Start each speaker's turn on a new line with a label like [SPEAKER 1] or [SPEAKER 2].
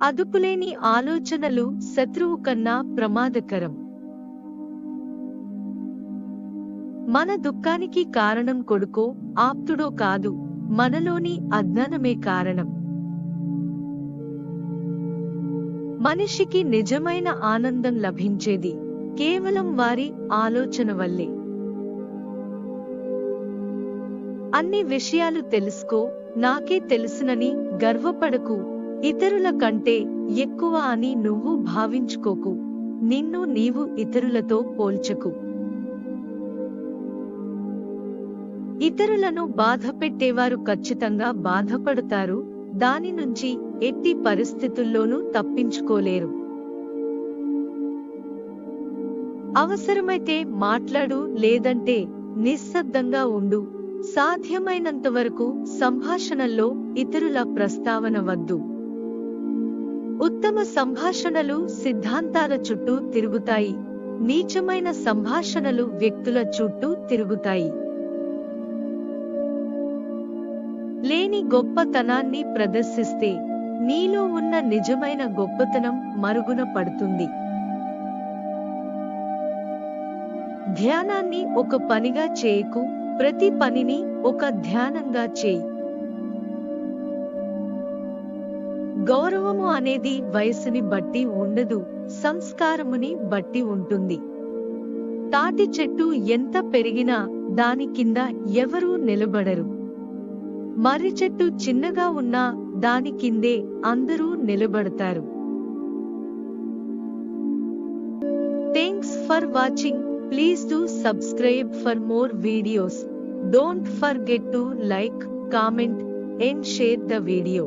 [SPEAKER 1] అదుపులేని ఆలోచనలు శత్రువు కన్నా ప్రమాదకరం. మన దుఃఖానికి కారణం కొడుకో ఆప్తుడో కాదు, మనలోని అజ్ఞానమే కారణం. మనిషికి నిజమైన ఆనందం లభించేది కేవలం వారి ఆలోచన వల్లే. అన్ని విషయాలు తెలుసుకో, నాకే తెలుసునని గర్వపడకు, ఇతరుల కంటే ఎక్కువ అని నువ్వు భావించుకోకు, నిన్ను నీవు ఇతరులతో పోల్చకు. ఇతరులను బాధపెట్టేవారు ఖచ్చితంగా బాధపడతారు, దాని నుంచి ఎట్టి పరిస్థితుల్లోనూ తప్పించుకోలేరు. అవసరమైతే మాట్లాడు, లేదంటే నిశ్శబ్దంగా ఉండు. సాధ్యమైనంతవరకు సంభాషణల్లో ఇతరుల ప్రస్తావన వద్దు. ఉత్తమ సంభాషణలు సిద్ధాంతాల చుట్టూ తిరుగుతాయి, నీచమైన సంభాషణలు వ్యక్తుల చుట్టూ తిరుగుతాయి. లేని గొప్పతనాన్ని ప్రదర్శిస్తే నీలో ఉన్న నిజమైన గొప్పతనం మరుగున పడుతుంది. ధ్యానాన్ని ఒక పనిగా చేయకు, ప్రతి పనిని ఒక ధ్యానంగా చేయి. గౌరవము అనేది వయసుని బట్టి ఉండదు, సంస్కారముని బట్టి ఉంటుంది. తాటి చెట్టు ఎంత పెరిగినా దాని కింద ఎవరూ నిలబడరు. మర్రి చెట్టు చిన్నగా ఉన్నా దాని కిందే అందరూ నిలబడతారు. Thanks for watching. Please do subscribe for more videos. Don't forget to like, comment and share the video.